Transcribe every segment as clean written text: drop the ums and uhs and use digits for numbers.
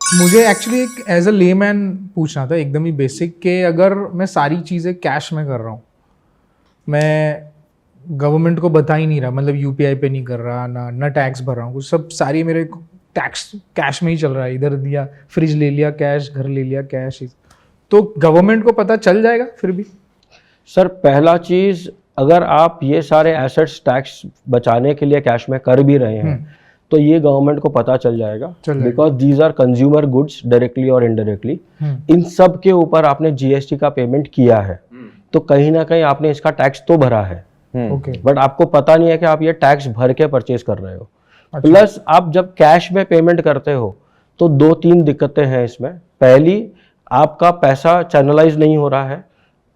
मुझे एक्चुअली एक as a layman पूछना था एकदम ही बेसिक के अगर मैं सारी चीज़ें कैश में कर रहा हूँ, मैं गवर्नमेंट को बता ही नहीं रहा, मतलब यूपीआई पे नहीं कर रहा, ना टैक्स भर रहा हूँ, कुछ सब सारी मेरे टैक्स कैश में ही चल रहा है, इधर दिया फ्रिज ले लिया कैश, घर ले लिया कैश, तो गवर्नमेंट को पता चल जाएगा फिर भी? सर पहला चीज़, अगर आप ये सारे एसेट्स टैक्स बचाने के लिए कैश में कर भी रहे हैं तो ये गवर्नमेंट को पता चल जाएगा, because these are consumer goods directly और इनडायरेक्टली। इन सब के ऊपर आपने जीएसटी का पेमेंट किया है तो कहीं ना कहीं आपने इसका टैक्स तो भरा है, बट आपको पता नहीं है कि आप ये टैक्स भर के परचेज कर रहे हो। प्लस आप जब कैश में पेमेंट करते हो तो 2-3 दिक्कतें हैं इसमें। पहली, आपका पैसा चैनलाइज नहीं हो रहा है,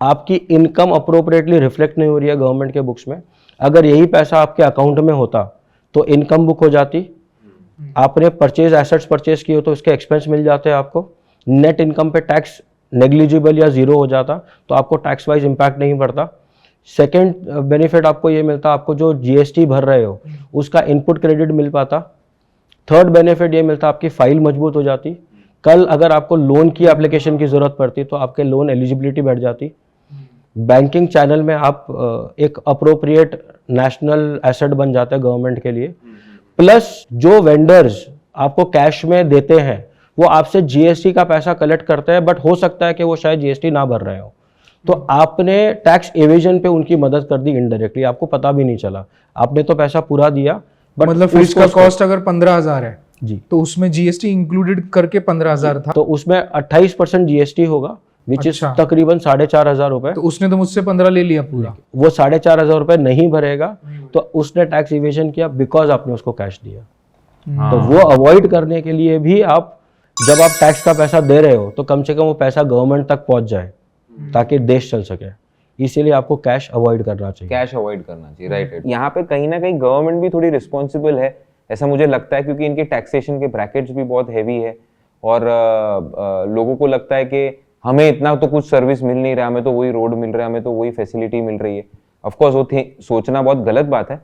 आपकी इनकम अप्रोप्रिएटली रिफ्लेक्ट नहीं हो रही है गवर्नमेंट के बुक्स में। अगर यही पैसा आपके अकाउंट में होता तो इनकम बुक हो जाती, आपने परचेज एसेट्स परचेज किए हो तो उसके एक्सपेंस मिल जाते हैं आपको, नेट इनकम पे टैक्स नेग्लिजिबल या जीरो हो जाता तो आपको टैक्स वाइज इम्पैक्ट नहीं पड़ता। सेकेंड बेनिफिट आपको ये मिलता, आपको जो जीएसटी भर रहे हो उसका इनपुट क्रेडिट मिल पाता। थर्ड बेनिफिट ये मिलता, आपकी फाइल मजबूत हो जाती, कल अगर आपको लोन की एप्लीकेशन की जरूरत पड़ती तो आपके लोन एलिजिबिलिटी बढ़ जाती। बैंकिंग चैनल में आप एक अप्रोप्रिएट नेशनल एसेट बन जाते हैं गवर्नमेंट के लिए। प्लस जो वेंडर्स आपको कैश में देते हैं वो आपसे जीएसटी का पैसा कलेक्ट करते हैं, बट हो सकता है कि वो शायद जीएसटी ना भर रहे हो, तो आपने टैक्स एवेजन पे उनकी मदद कर दी इनडायरेक्टली, आपको पता भी नहीं चला, आपने तो पैसा पूरा दिया। बट मतलब फ्रिज का कॉस्ट अगर 15,000 है जी तो उसमें जीएसटी इंक्लूडेड करके 15,000 था, तो उसमें 28% जीएसटी होगा, विच इज तकरीबन 4,500 रुपए। तो उसने तो मुझसे 15 ले लिया पूरा, वो 4,500 रुपए नहीं भरेगा तो उसने टैक्स इवेजन किया बिकॉज आपने उसको कैश दिया। तो वो अवॉइड करने के लिए भी आप जब आप टैक्स का पैसा दे रहे हो तो कम से कम वो पैसा गवर्नमेंट तक पहुंच जाए ताकि देश चल सके, इसीलिए आपको कैश अवॉइड करना चाहिए। कैश अवॉइड करना चाहिए, राइट। यहाँ पे कहीं ना कहीं गवर्नमेंट भी थोड़ी रिस्पॉन्सिबल है ऐसा मुझे लगता है, क्योंकि इनके टैक्सेशन के ब्रैकेट्स भी बहुत हैवी है और लोगों को लगता है कि हमें इतना तो कुछ सर्विस मिल नहीं रहा, हमें तो वही रोड मिल रहा है, हमें तो वही फैसिलिटी मिल रही है। ऑफकोर्स वो सोचना बहुत गलत बात है,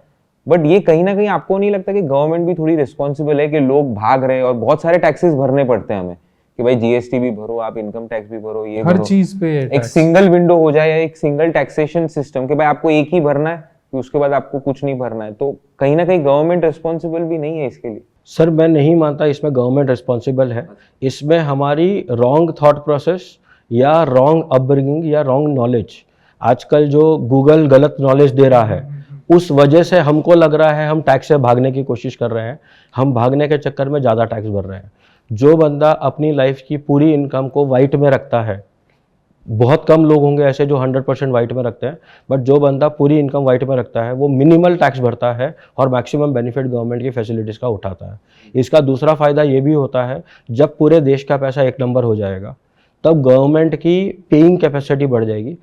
बट ये कहीं ना कहीं आपको नहीं लगता कि गवर्नमेंट भी थोड़ी रिस्पॉन्सिबल है कि लोग भाग रहे हैं और बहुत सारे टैक्सेस भरने पड़ते हैं हमें कि भाई जीएसटी भी भरो, आप इनकम टैक्स भी भरो, ये हर चीज पे एक सिंगल विंडो हो जाए या एक सिंगल टैक्सेशन सिस्टम कि भाई आपको एक ही भरना है, उसके बाद आपको कुछ नहीं भरना है, तो कहीं ना कहीं गवर्नमेंट रिस्पॉन्सिबल भी नहीं है इसके लिए। सर मैं नहीं मानता इसमें गवर्नमेंट रिस्पॉन्सिबल है, इसमें हमारी रॉन्ग थॉट प्रोसेस या रॉन्ग अपब्रिंगिंग या रॉन्ग नॉलेज, आजकल जो गूगल गलत नॉलेज दे रहा है उस वजह से हमको लग रहा है हम टैक्स से भागने की कोशिश कर रहे हैं, हम भागने के चक्कर में ज़्यादा टैक्स भर रहे हैं। जो बंदा अपनी लाइफ की पूरी इनकम को वाइट में रखता है, बहुत कम लोग होंगे ऐसे जो 100% वाइट में रखते हैं, बट जो बंदा पूरी इनकम वाइट में रखता है वो मिनिमल टैक्स भरता है और मैक्सिमम बेनिफिट गवर्नमेंट की फैसिलिटीज़ का उठाता है। इसका दूसरा फ़ायदा ये भी होता है, जब पूरे देश का पैसा एक नंबर हो जाएगा तब गवर्नमेंट की पेइंग कैपेसिटी बढ़ जाएगी।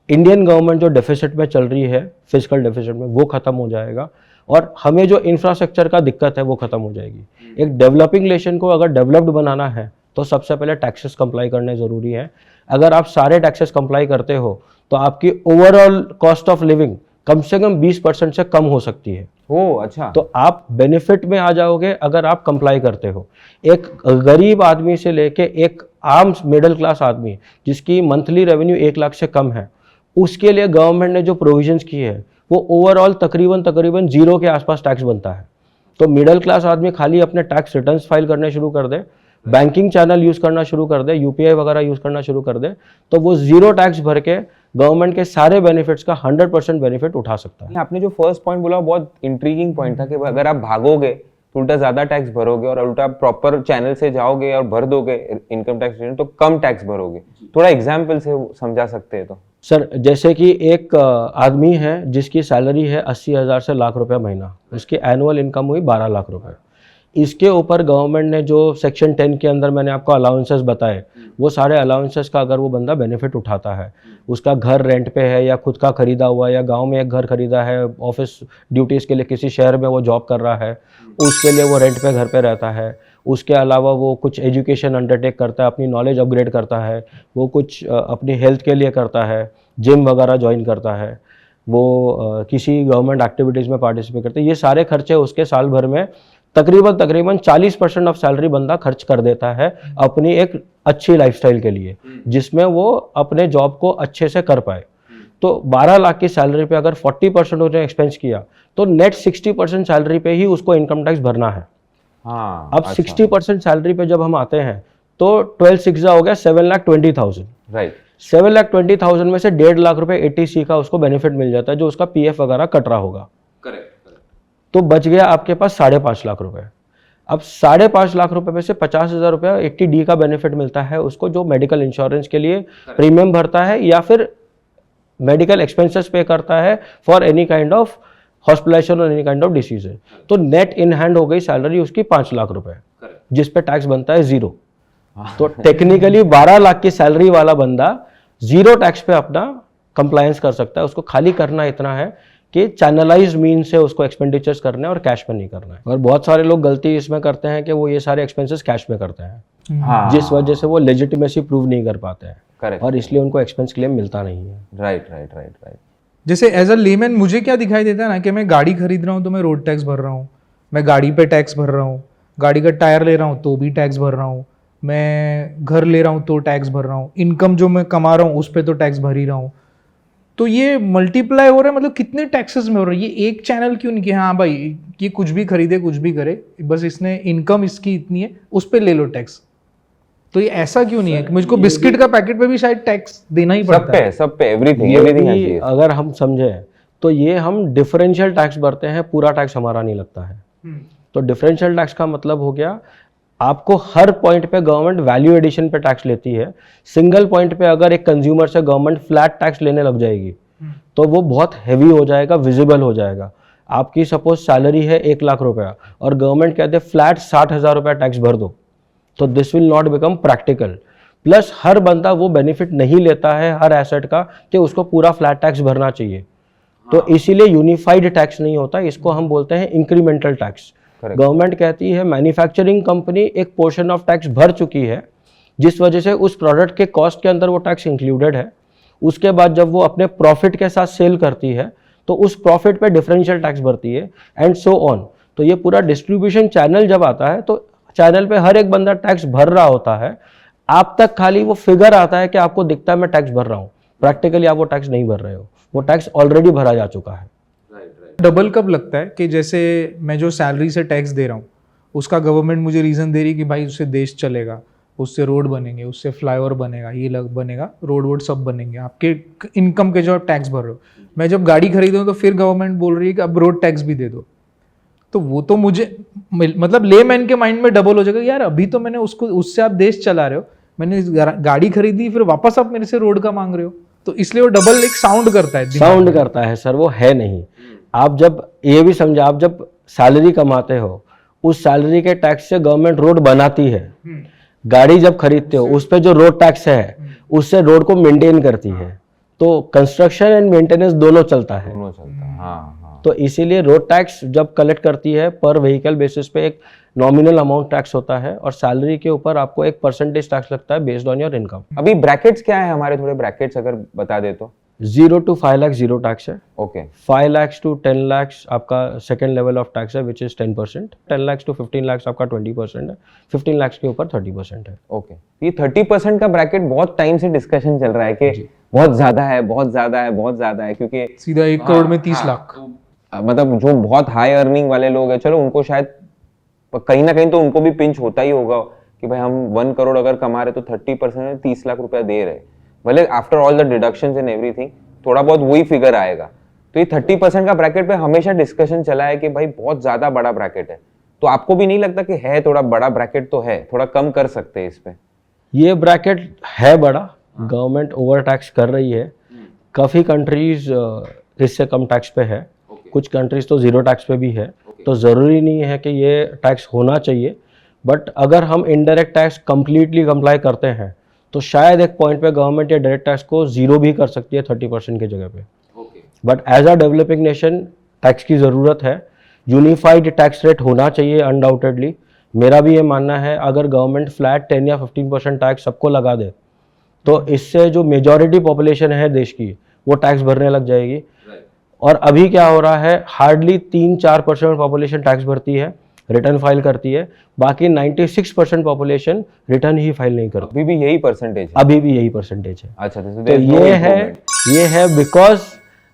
इंडियन गवर्नमेंट जो डेफिसिट में चल रही है, फिजिकल डेफिसिट में, वो खत्म हो जाएगा और हमें जो इंफ्रास्ट्रक्चर का दिक्कत है वो खत्म हो जाएगी। एक डेवलपिंग नेशन को अगर डेवलप्ड बनाना है तो सबसे पहले टैक्सेस कंप्लाई करने ज़रूरी है। अगर आप सारे टैक्सेस कंप्लाई करते हो तो आपकी ओवरऑल कॉस्ट ऑफ लिविंग कम से कम 20% से कम हो सकती है। ओह अच्छा। तो आप बेनिफिट में आ जाओगे अगर आप कंप्लाई करते हो। एक गरीब आदमी से लेके एक आम मिडिल क्लास आदमी जिसकी मंथली रेवेन्यू 1 लाख से कम है, उसके लिए गवर्नमेंट ने जो प्रोविजंस की है वो ओवरऑल तकरीबन जीरो के आसपास टैक्स बनता है। तो मिडिल क्लास आदमी खाली अपने टैक्स रिटर्न्स फाइल करने शुरू कर दे, बैंकिंग चैनल यूज करना शुरू कर दे, यूपीआई वगैरह यूज करना शुरू कर दे, तो वो जीरो टैक्स भर के गवर्नमेंट के सारे बेनिफिट्स का 100% बेनिफिट उठा सकता है। आपने जो फर्स्ट पॉइंट बोला बहुत इंट्रीगिंग पॉइंट था कि अगर आप भागोगे तो उल्टा ज्यादा टैक्स भरोगे और उल्टा प्रॉपर चैनल से जाओगे और भर दोगे इनकम टैक्स रिटर्न तो कम टैक्स भरोगे। थोड़ा एग्जाम्पल से समझा सकते हैं तो? सर जैसे कि एक आदमी है जिसकी सैलरी है 80,000 से लाख रुपया महीना, उसकी एनुअल इनकम हुई 12 लाख रुपए। इसके ऊपर गवर्नमेंट ने जो सेक्शन 10 के अंदर मैंने आपको अलाउंसेस बताए, वो सारे अलाउंसेस का अगर वो बंदा बेनिफिट उठाता है, उसका घर रेंट पे है या खुद का खरीदा हुआ या गांव में एक घर खरीदा है, ऑफिस ड्यूटीज़ के लिए किसी शहर में वो जॉब कर रहा है, उसके लिए वो रेंट पे घर पे रहता है, उसके अलावा वो कुछ एजुकेशन अंडरटेक करता है, अपनी नॉलेज अपग्रेड करता है, वो कुछ अपनी हेल्थ के लिए करता है, जिम वगैरह ज्वाइन करता है, वो किसी गवर्नमेंट एक्टिविटीज़ में पार्टिसिपेट करते हैं, ये सारे खर्चे उसके साल भर में तकरीबन 40% ऑफ सैलरी बंदा खर्च कर देता है अपनी एक अच्छी लाइफस्टाइल के लिए, जिसमें वो अपने जॉब को अच्छे से कर पाए। तो 12 लाख की सैलरी पे अगर 40% उसने एक्सपेंस किया तो नेट 60% सैलरी पे ही उसको इनकम टैक्स भरना है। हाँ, अब 60% सैलरी पे जब हम आते हैं तो 12/6 हो गया 7,20,000। राइट। 7,20,000 में से 1.5 लाख रुपए 80C का उसको बेनिफिट मिल जाता है, जो उसका पीएफ वगैरह कट रहा होगा। करेक्ट। तो बच गया आपके पास 5.5 लाख रुपए। अब 5.5 लाख रुपए में से 50,000 रुपया 80D का बेनिफिट मिलता है उसको, जो मेडिकल इंश्योरेंस के लिए प्रीमियम भरता है या फिर मेडिकल एक्सपेंसेस पे करता है for any kind of hospitalization और एनी काइंड ऑफ डिसीज। तो नेट इन हैंड हो गई सैलरी उसकी 5 लाख रुपए, जिस पे टैक्स बनता है 0। तो टेक्निकली 12 लाख की सैलरी वाला बंदा 0 टैक्स पे अपना कंप्लायंस कर सकता है। उसको खाली करना इतना है कि चैनलाइज मीन से उसको एक्सपेंडिचर्स करने और कैश में नहीं करना है। और बहुत सारे लोग गलती इसमें करते हैं कि वो ये सारे एक्सपेंसेस कैश में करते हैं, हाँ, जिस वजह से वो लेजिटिमेसी प्रूव नहीं कर पाते हैं। करेक्ट। और इसलिए उनको एक्सपेंस क्लेम मिलता नहीं है। राइट। जैसे एज अ लेमैन मुझे क्या दिखाई देता है ना कि मैं गाड़ी खरीद रहा हूँ तो मैं रोड टैक्स भर रहा हूँ, मैं गाड़ी पे टैक्स भर रहा हूँ, गाड़ी का टायर ले रहा हूँ तो भी टैक्स भर रहा हूँ, मैं घर ले रहा हूँ तो टैक्स भर रहा हूँ, इनकम जो मैं कमा रहा हूँ उस पर तो टैक्स भर ही रहा हूँ। तो ये मल्टीप्लाई हो रहा है, मतलब कितने टैक्सेस में हो रहा है? ये एक चैनल क्यों नहीं कि हाँ भाई ये कुछ भी खरीदे कुछ भी करे, बस इसने इनकम इसकी इतनी है उस पर ले लो टैक्स। तो ये ऐसा क्यों नहीं है कि मुझको बिस्किट का पैकेट पे भी शायद टैक्स देना ही पड़ता है? सब पे एवरीथिंग। अगर हम समझे तो ये हम डिफरेंशियल टैक्स भरते हैं, पूरा टैक्स हमारा नहीं लगता है। तो डिफरेंशियल टैक्स का मतलब हो गया आपको हर पॉइंट पे गवर्नमेंट वैल्यू एडिशन पे टैक्स लेती है। सिंगल पॉइंट पे अगर एक कंज्यूमर से गवर्नमेंट फ्लैट टैक्स लेने लग जाएगी तो वो बहुत हैवी हो जाएगा, विजिबल हो जाएगा। आपकी सपोज सैलरी है 1 लाख रुपया और गवर्नमेंट कहते हैं फ्लैट 60,000 रुपया टैक्स भर दो, तो this will not become practical. Plus हर बंदा वो बेनिफिट नहीं लेता है हर एसेट का कि उसको पूरा फ्लैट टैक्स भरना चाहिए। तो इसीलिए यूनिफाइड टैक्स नहीं होता, इसको हम बोलते हैं इंक्रीमेंटल टैक्स। गवर्नमेंट कहती है मैन्युफैक्चरिंग कंपनी एक पोर्शन ऑफ टैक्स भर चुकी है, जिस वजह से उस प्रोडक्ट के कॉस्ट के अंदर वो टैक्स इंक्लूडेड है। उसके बाद जब वो अपने प्रॉफिट के साथ सेल करती है तो उस प्रॉफिट पे डिफरेंशियल टैक्स भरती है एंड सो ऑन। तो ये पूरा डिस्ट्रीब्यूशन चैनल जब आता है तो चैनल पे हर एक बंदा टैक्स भर रहा होता है। आप तक खाली वो फिगर आता है कि आपको दिखता है मैं टैक्स भर रहा हूँ, प्रैक्टिकली आप वो टैक्स नहीं भर रहे हो, वो टैक्स ऑलरेडी भरा जा चुका है। डबल कब लगता है कि जैसे मैं जो सैलरी से टैक्स दे रहा हूँ उसका गवर्नमेंट मुझे रीज़न दे रही है कि भाई उससे देश चलेगा, उससे रोड बनेंगे, उससे फ्लाईओवर बनेगा, ये लग बनेगा, रोड वोड सब बनेंगे, आपके इनकम के जो आप टैक्स भर रहे हो। मैं जब गाड़ी खरीद रहा हूँ तो फिर गवर्नमेंट बोल रही है कि अब रोड टैक्स भी दे दो। तो वो तो मुझे मतलब लेमैन के माइंड में डबल हो जाएगा, यार अभी तो मैंने उसको उससे आप देश चला रहे हो, मैंने गाड़ी खरीदी फिर वापस आप मेरे से रोड का मांग रहे हो। तो इसलिए वो डबल एक साउंड करता है, साउंड करता है सर, वो है नहीं। आप जब ये भी समझे, आप जब सैलरी कमाते हो उस सैलरी के टैक्स से गवर्नमेंट रोड बनाती है। गाड़ी जब खरीदते हो उस पे जो रोड टैक्स है उससे रोड को मेंटेन करती है। तो कंस्ट्रक्शन एंड मेंटेनेंस दोनों चलता है। हाँ। तो इसीलिए रोड टैक्स जब कलेक्ट करती है पर व्हीकल बेसिस पे एक नॉमिनल अमाउंट टैक्स होता है और सैलरी के ऊपर आपको एक परसेंटेज टैक्स लगता है बेस्ड ऑन योर इनकम। अभी ब्रैकेट्स क्या है हमारे, थोड़े ब्रैकेट्स अगर बता दे तो। 0 to 5 लाख जीरो टैक्स है। ओके। 5 lakhs to 10 lakhs आपका सेकेंड लेवल ऑफ टैक्स है which is 10%। 10 lakhs to 15 lakhs आपका 20% है। 15 lakhs के ऊपर 30% है। ओके। ये 30% का ब्रैकेट बहुत टाइम से डिस्कशन चल रहा है कि बहुत ज्यादा है, बहुत ज्यादा है, बहुत ज्यादा है, क्योंकि सीधा 1 करोड़ में 30 लाख। मतलब जो बहुत हाई अर्निंग वाले लोग हैं, चलो उनको शायद कहीं ना कहीं तो उनको भी पिंच होता ही होगा कि भाई हम 1 करोड़ अगर कमा रहे तो 30% में 30 लाख रुपया दे रहे, भले after all the deductions and everything थोड़ा बहुत वही फिगर आएगा। तो ये 30% का ब्रैकेट पे हमेशा डिस्कशन चला है कि भाई बहुत ज्यादा बड़ा ब्रैकेट है। तो आपको भी नहीं लगता कि है थोड़ा बड़ा ब्रैकेट तो है, थोड़ा कम कर सकते हैं इस पे? ये ब्रैकेट है बड़ा, गवर्नमेंट ओवर टैक्स कर रही है। काफ़ी कंट्रीज इससे कम टैक्स पे है, कुछ कंट्रीज तो 0 टैक्स पे भी है। तो ज़रूरी नहीं है कि ये टैक्स होना चाहिए, बट अगर हम इनडायरेक्ट टैक्स कंप्लीटली कंप्लाई करते हैं तो शायद एक पॉइंट पे गवर्नमेंट या डायरेक्ट टैक्स को 0 भी कर सकती है 30% की जगह पे। But as a developing nation tax की ज़रूरत है, यूनिफाइड टैक्स रेट होना चाहिए अनडाउटेडली। मेरा भी ये मानना है अगर गवर्नमेंट फ्लैट 10 या 15% टैक्स सबको लगा दे तो इससे जो मेजॉरिटी पॉपुलेशन है देश की वो टैक्स भरने लग जाएगी। और अभी क्या हो रहा है, हार्डली 3-4% पॉपुलेशन टैक्स भरती है, रिटर्न फाइल करती है, बाकी 96% पॉपुलेशन रिटर्न ही फाइल नहीं करती। अभी भी यही परसेंटेज है? अभी भी यही परसेंटेज है। अच्छा, तो ये है बिकॉज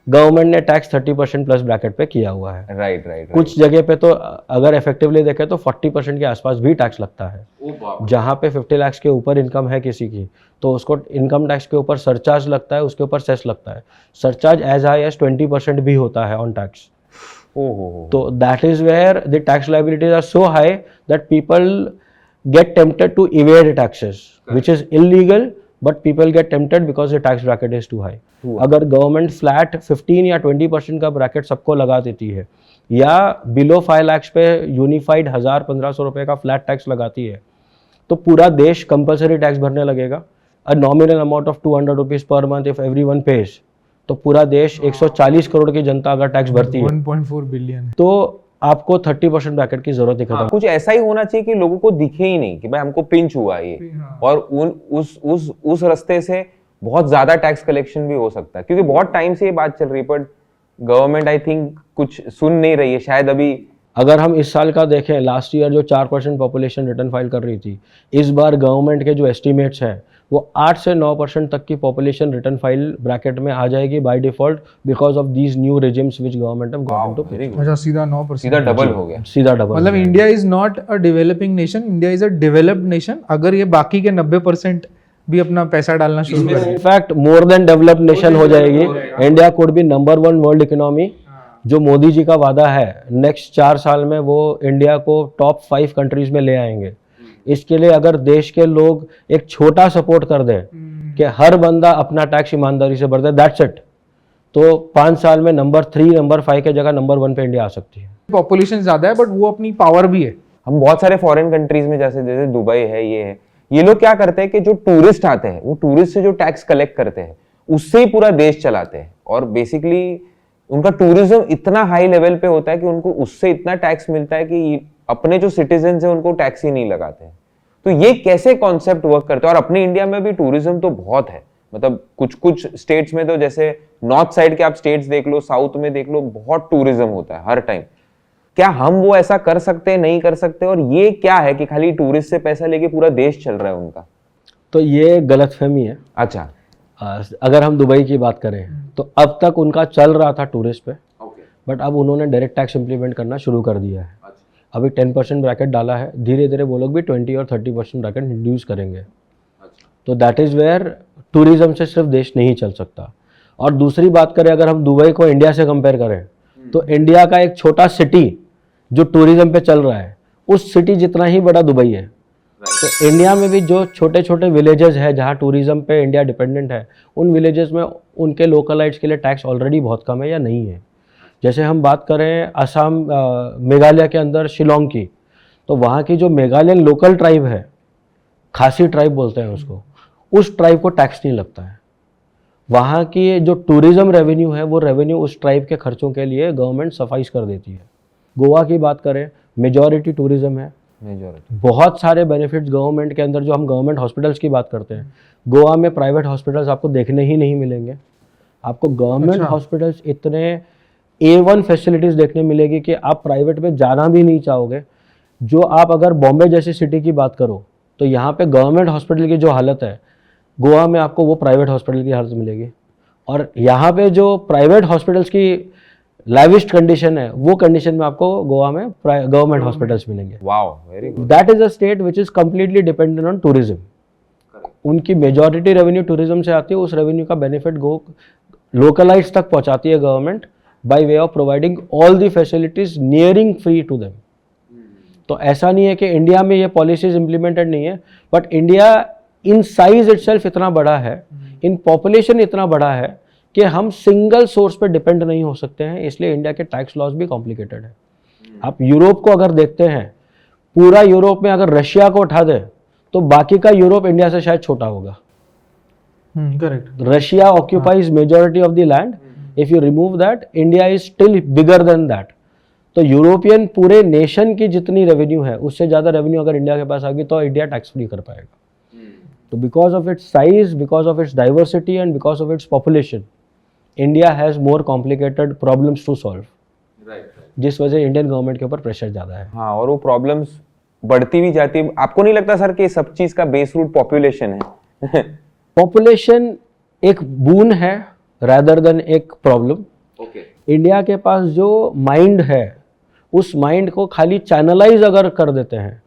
गवर्नमेंट ने टैक्स 30% प्लस ब्रैकेट पे किया हुआ है। राइट। कुछ जगह पे तो अगर इफेक्टिवली देखें तो 40% के आसपास भी टैक्स लगता है। जहाँ पे 50 लाख के ऊपर इनकम है किसी की, तो उसको इनकम टैक्स के ऊपर सरचार्ज लगता है, उसके ऊपर सेस लगता है। सरचार्ज एज हाई एज 20% भी होता है ऑन टैक्स। तो that is where the tax liabilities are so high that people get tempted to evade taxes, which is illegal, but people get tempted because the tax bracket is too high. अगर government flat 15 या 20% का bracket सबको लगा देती है, या below 5 lakh पे unified 1000-1500 रुपए का फ्लैट टैक्स लगाती है, तो पूरा देश कंपल्सरी टैक्स भरने लगेगा। A nominal amount of 200 rupees per month if everyone page, तो पूरा देश 140 करोड़ की जनता अगर टैक्स भरती है 1.4 बिलियन, तो आपको 30% ब्रैकेट की जरूरत दिखता है। कुछ ऐसा ही होना चाहिए कि लोगों को दिखे ही नहीं कि भाई हमको पिंच हुआ ये, और उस रास्ते से बहुत ज्यादा टैक्स कलेक्शन भी हो सकता है, क्योंकि बहुत टाइम से ये बात चल रही है, बट गवर्नमेंट आई थिंक कुछ सुन नहीं रही है शायद अभी। अगर हम इस साल का देखें, लास्ट ईयर जो 4% पॉपुलेशन रिटर्न फाइल कर रही थी, इस बार गवर्नमेंट के जो एस्टिमेट्स हैं वो 8 से 9% तक की पॉपुलेशन रिटर्न फाइल ब्रैकेट में आ जाएगी by default, because of these new regimes which government of government to. अच्छा, सीधा 9%, सीधा डबल हो गया, सीधा डबल। मतलब India is not a developing nation, India is a developed nation अगर ये बाकी के 90% भी अपना पैसा डालना शुरू कर दे। In fact more than developed nation हो जाएगी। India could be number 1 world economy. जो मोदी जी का वादा है, नेक्स्ट 4 साल में वो इंडिया को टॉप 5 कंट्रीज में ले आएंगे। इसके लिए अगर देश के लोग एक छोटा सपोर्ट कर दें कि हर बंदा अपना टैक्स ईमानदारी से भरता है, दैट्स इट, तो 5 साल में नंबर 3, नंबर 5 के जगह नंबर 1 पे इंडिया आ सकती है। पॉपुलेशन ज्यादा है बट वो अपनी पावर भी है। हम बहुत सारे फॉरेन कंट्रीज में जैसे दुबई है, ये लोग क्या करते हैं कि जो टूरिस्ट आते हैं, वो टूरिस्ट से जो टैक्स कलेक्ट करते हैं उससे ही पूरा देश चलाते हैं, और बेसिकली उनका टूरिज्म इतना हाई लेवल पे होता है कि उनको उससे इतना टैक्स मिलता है कि अपने जो सिटीजन है उनको टैक्स ही नहीं लगाते हैं। तो ये कैसे कॉन्सेप्ट वर्क करता है? और अपने इंडिया में भी टूरिज्म तो बहुत है, मतलब कुछ स्टेट्स में तो जैसे नॉर्थ साइड के आप स्टेट्स देख लो, साउथ में देख लो, बहुत टूरिज्म होता है हर टाइम। क्या हम वो ऐसा कर सकते हैं, नहीं कर सकते? और ये क्या है कि खाली टूरिस्ट से पैसा लेके पूरा देश चल रहा है उनका? तो ये गलतफहमी है। अच्छा, अगर हम दुबई की बात करें तो अब तक उनका चल रहा था टूरिस्ट पे, बट अब उन्होंने डायरेक्ट टैक्स इंप्लीमेंट करना शुरू कर दिया है। अभी 10% ब्रैकेट डाला है, धीरे धीरे वो लोग भी 20 और 30% ब्रैकेट इंट्रोड्यूस करेंगे। तो दैट इज़ वेयर टूरिज्म से सिर्फ देश नहीं चल सकता। और दूसरी बात करें, अगर हम दुबई को इंडिया से कंपेयर करें, तो इंडिया का एक छोटा सिटी जो टूरिज्म पे चल रहा है, उस सिटी जितना ही बड़ा दुबई है। तो इंडिया में भी जो छोटे छोटे विलेजेस है जहाँ टूरिज्म पे इंडिया डिपेंडेंट है, उन विलेजेस में उनके लोकलाइट्स के लिए टैक्स ऑलरेडी बहुत कम है या नहीं है। जैसे हम बात करें असम, मेघालय के अंदर शिलोंग की, तो वहाँ की जो मेघालयन लोकल ट्राइब है, खासी ट्राइब बोलते हैं उसको, उस ट्राइब को टैक्स नहीं लगता है। वहाँ की जो टूरिज्म रेवेन्यू है, वो रेवेन्यू उस ट्राइब के खर्चों के लिए गवर्नमेंट सफाइस कर देती है। गोवा की बात करें, मेजॉरिटी टूरिज्म है, बहुत सारे बेनिफिट्स गवर्नमेंट के अंदर। जो हम गवर्नमेंट हॉस्पिटल्स की बात करते हैं, गोवा में प्राइवेट हॉस्पिटल्स आपको देखने ही नहीं मिलेंगे। आपको गवर्नमेंट हॉस्पिटल्स इतने A1 फैसिलिटीज़ देखने मिलेगी कि आप प्राइवेट में जाना भी नहीं चाहोगे। जो आप अगर बॉम्बे जैसी सिटी की बात करो, तो यहाँ पे गवर्नमेंट हॉस्पिटल की जो हालत है, गोवा में आपको वो प्राइवेट हॉस्पिटल की हालत मिलेगी। और यहाँ पे जो प्राइवेट हॉस्पिटल्स की लाइविस्ट कंडीशन है, वो कंडीशन में आपको गोवा में गवर्नमेंट हॉस्पिटल्स मिलेंगे। Wow, very good. That is a state which is completely dependent on tourism. उनकी मेजॉरिटी रेवेन्यू टूरिज्म से आती है। उस रेवेन्यू का बेनिफिट लोकलाइट्स तक पहुँचाती है government by way of providing all the facilities nearing free to them। तो ऐसा नहीं है कि इंडिया में ये पॉलिसीज इंप्लीमेंटेड नहीं है, but India in size itself इतना बड़ा है, इन पॉपुलेशन इतना बड़ा है कि हम सिंगल सोर्स पे डिपेंड नहीं हो सकते हैं। इसलिए इंडिया के टैक्स लॉज भी कॉम्प्लिकेटेड है। आप यूरोप को अगर देखते हैं, पूरा यूरोप में अगर रशिया को उठा दे तो बाकी का यूरोप इंडिया से शायद छोटा होगा। Correct. Russia occupies majority of the land. If you remove that, India is still bigger than that। तो यूरोपियन पूरे नेशन की जितनी रेवेन्यू है, उससे ज़्यादा रेवेन्यू अगर इंडिया के पास आ गई तो इंडिया टैक्स फ्री कर पाएगा। तो because of its size, because of its diversity and because of its population, India has more complicated problems to solve. जिस वजह से इंडियन गवर्नमेंट के ऊपर प्रेशर ज्यादा है। हाँ, और वो प्रॉब्लम्स बढ़ती भी जाती है। आपको नहीं लगता सर कि ये सब चीज का बेस रूट पॉपुलेशन है? पॉपुलेशन एक बून है rather than एक प्रॉब्लम। इंडिया के पास जो माइंड है उस माइंड को खाली चैनलाइज अगर कर देते हैं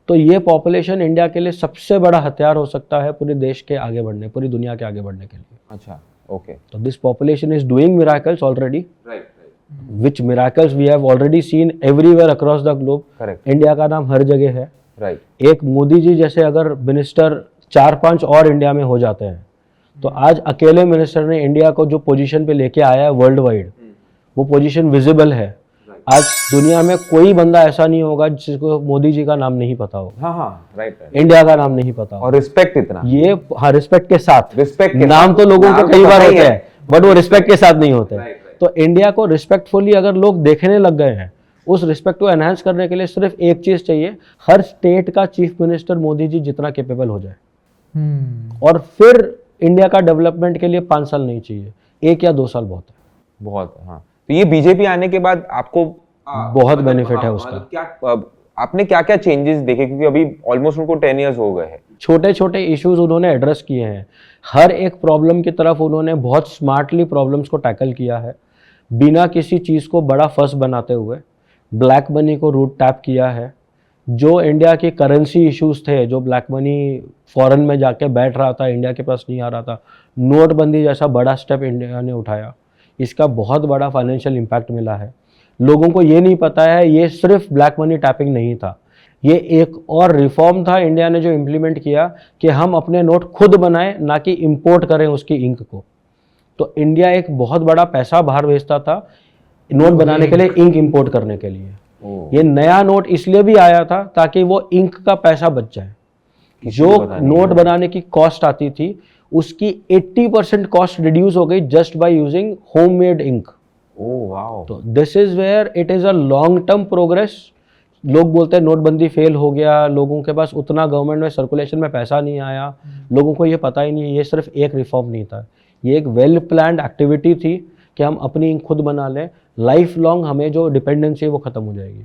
तो ये पॉपुलेशन इंडिया के लिए सबसे बड़ा हथियार हो सकता है पूरे देश के आगे बढ़ने, पूरी दुनिया के आगे बढ़ने के लिए। अच्छा, ओके। तो this population is doing miracles already, which miracles we have already seen everywhere across the globe। Correct, India का नाम हर जगह है। राइट। एक मोदी जी जैसे अगर मिनिस्टर 4-5 और इंडिया में हो जाते हैं तो आज अकेले मिनिस्टर ने इंडिया को जो पोजीशन पे लेके आया है वर्ल्ड वाइड, वो पोजीशन विजिबल है। आज दुनिया में कोई बंदा ऐसा नहीं होगा जिसको मोदी जी का नाम नहीं पता हो। हाँ हाँ, राइट, इंडिया का नाम नहीं पता हो। और रिस्पेक्ट इतना, ये हाँ, रिस्पेक्ट के साथ। रिस्पेक्ट नाम तो लोगों को कई बार होते हैं बट वो रिस्पेक्ट के साथ नहीं होते। तो इंडिया को रिस्पेक्टफुली अगर लोग देखने लग गए हैं, उस रिस्पेक्ट को एनहांस करने के लिए सिर्फ एक चीज चाहिए, हर स्टेट का चीफ मिनिस्टर मोदी जी जितना कैपेबल हो जाए। और फिर इंडिया का डेवलपमेंट के लिए 5 साल नहीं चाहिए, 1 या 2 साल बहुत है। बहुत। हाँ, तो ये बीजेपी आने के बाद आपको बहुत बेनिफिट है उसका। क्या आपने क्या क्या चेंजेस देखे, क्योंकि अभी ऑलमोस्ट उनको 10 इयर्स हो गए हैं। छोटे छोटे इश्यूज उन्होंने एड्रेस किए हैं, हर एक प्रॉब्लम की तरफ उन्होंने बहुत स्मार्टली प्रॉब्लम्स को टैकल किया है, बिना किसी चीज़ को बड़ा फस बनाते हुए। ब्लैक मनी को रूट टैप किया है। जो इंडिया की करेंसी इश्यूज थे, जो ब्लैक मनी फॉरेन में जाके बैठ रहा था, इंडिया के पास नहीं आ रहा था, नोटबंदी जैसा बड़ा स्टेप इंडिया ने उठाया, इसका बहुत बड़ा फाइनेंशियल इम्पैक्ट मिला है। लोगों को ये नहीं पता है ये सिर्फ ब्लैक मनी टैपिंग नहीं था, ये एक और रिफॉर्म था इंडिया ने जो इम्प्लीमेंट किया कि हम अपने नोट खुद बनाएं, ना कि इंपोर्ट करें उसकी इंक को। तो इंडिया एक बहुत बड़ा पैसा बाहर भेजता था नोट बनाने के लिए, इंक इंपोर्ट करने के लिए। ये नया नोट इसलिए भी आया था ताकि वो इंक का पैसा बच जाए। जो नोट बनाने की कॉस्ट आती थी उसकी 80% कॉस्ट रिड्यूस हो गई just by using homemade ink. Oh wow. तो this is where it is a long term progress. लोग बोलते हैं नोटबंदी फेल हो गया, लोगों के पास उतना गवर्नमेंट में सर्कुलेशन में पैसा नहीं आया, लोगों को ये पता ही नहीं। ये सिर्फ एक रिफॉर्म नहीं था, ये एक वेल प्लान्ड एक्टिविटी थी कि हम अपनी इंक खुद बना लें, लाइफ लॉन्ग हमें जो डिपेंडेंसी है वो ख़त्म हो जाएगी।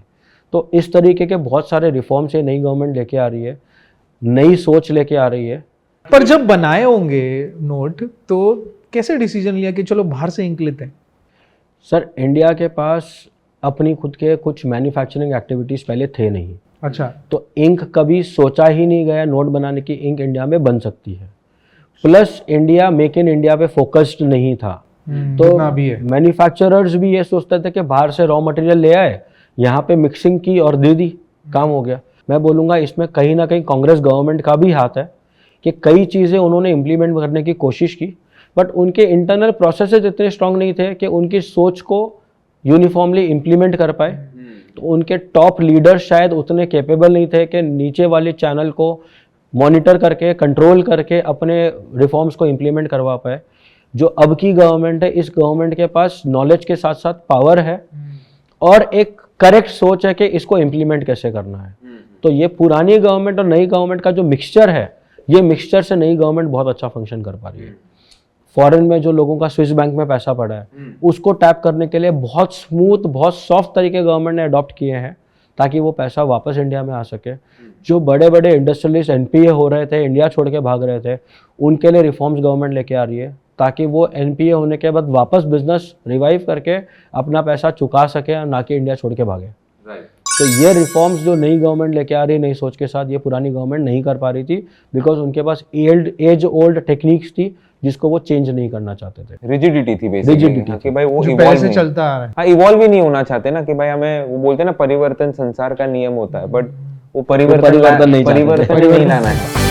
तो इस तरीके के बहुत सारे रिफॉर्म्स ये नई गवर्नमेंट लेके आ रही है, नई सोच लेके आ रही है। पर जब बनाए होंगे नोट तो कैसे डिसीजन लिया कि चलो बाहर से इंक लेते हैं? सर, इंडिया के पास अपनी खुद के कुछ मैन्युफैक्चरिंग एक्टिविटीज़ पहले थे नहीं। अच्छा। तो इंक कभी सोचा ही नहीं गया नोट बनाने की इंक इंडिया में बन सकती है। Plus India make in India पे फोकस्ड नहीं था। तो मैन्युफैक्चरर्स भी ये सोचते थे कि बाहर से रॉ मटेरियल ले आए, यहाँ पे मिक्सिंग की और दे दी, काम हो गया। मैं बोलूँगा इसमें कहीं ना कहीं कांग्रेस गवर्नमेंट का भी हाथ है कि कई चीज़ें उन्होंने इम्प्लीमेंट करने की कोशिश की बट उनके इंटरनल प्रोसेसेस इतने स्ट्रांग नहीं थे कि उनकी सोच को यूनिफॉर्मली इम्प्लीमेंट कर पाए। तो उनके टॉप लीडर्स शायद उतने कैपेबल नहीं थे कि नीचे वाले चैनल को मॉनिटर करके, कंट्रोल करके अपने रिफॉर्म्स को इम्प्लीमेंट करवा पाए। जो अब की गवर्नमेंट है, इस गवर्नमेंट के पास नॉलेज के साथ साथ पावर है और एक करेक्ट सोच है कि इसको इम्प्लीमेंट कैसे करना है। तो ये पुरानी गवर्नमेंट और नई गवर्नमेंट का जो मिक्सचर है, ये मिक्सचर से नई गवर्नमेंट बहुत अच्छा फंक्शन कर पा रही है। फॉरेन में जो लोगों का स्विस बैंक में पैसा पड़ा है उसको टैप करने के लिए बहुत स्मूथ, बहुत सॉफ्ट तरीके गवर्नमेंट ने अडॉप्ट किए हैं ताकि वो पैसा वापस इंडिया में आ सके। जो बड़े बड़े इंडस्ट्रियलिस्ट एनपीए हो रहे थे, इंडिया छोड़ के भाग रहे थे, उनके लिए रिफॉर्म्स गवर्नमेंट लेके आ रही है ताकि वो एनपीए होने के बाद वापस बिजनेस रिवाइव करके अपना पैसा चुका सके, ना कि इंडिया छोड़ के भागे। तो ये रिफॉर्म्स जो नई गवर्नमेंट लेके आ रही है नई सोच के साथ, ये पुरानी गवर्नमेंट नहीं कर पा रही थी बिकॉज उनके पास एज ओल्ड टेक्निक्स थी जिसको वो चेंज नहीं करना चाहते थे। रिजिडिटी थी बेसिकली, Rigidity कि भाई वो जो इवॉल्व पहले से चलता आ रहा है। हाँ, इवॉल्व ही नहीं होना चाहते ना कि भाई हमें, वो बोलते हैं ना परिवर्तन संसार का नियम होता है, बट वो परिवर्तन नहीं नहीं लाना है।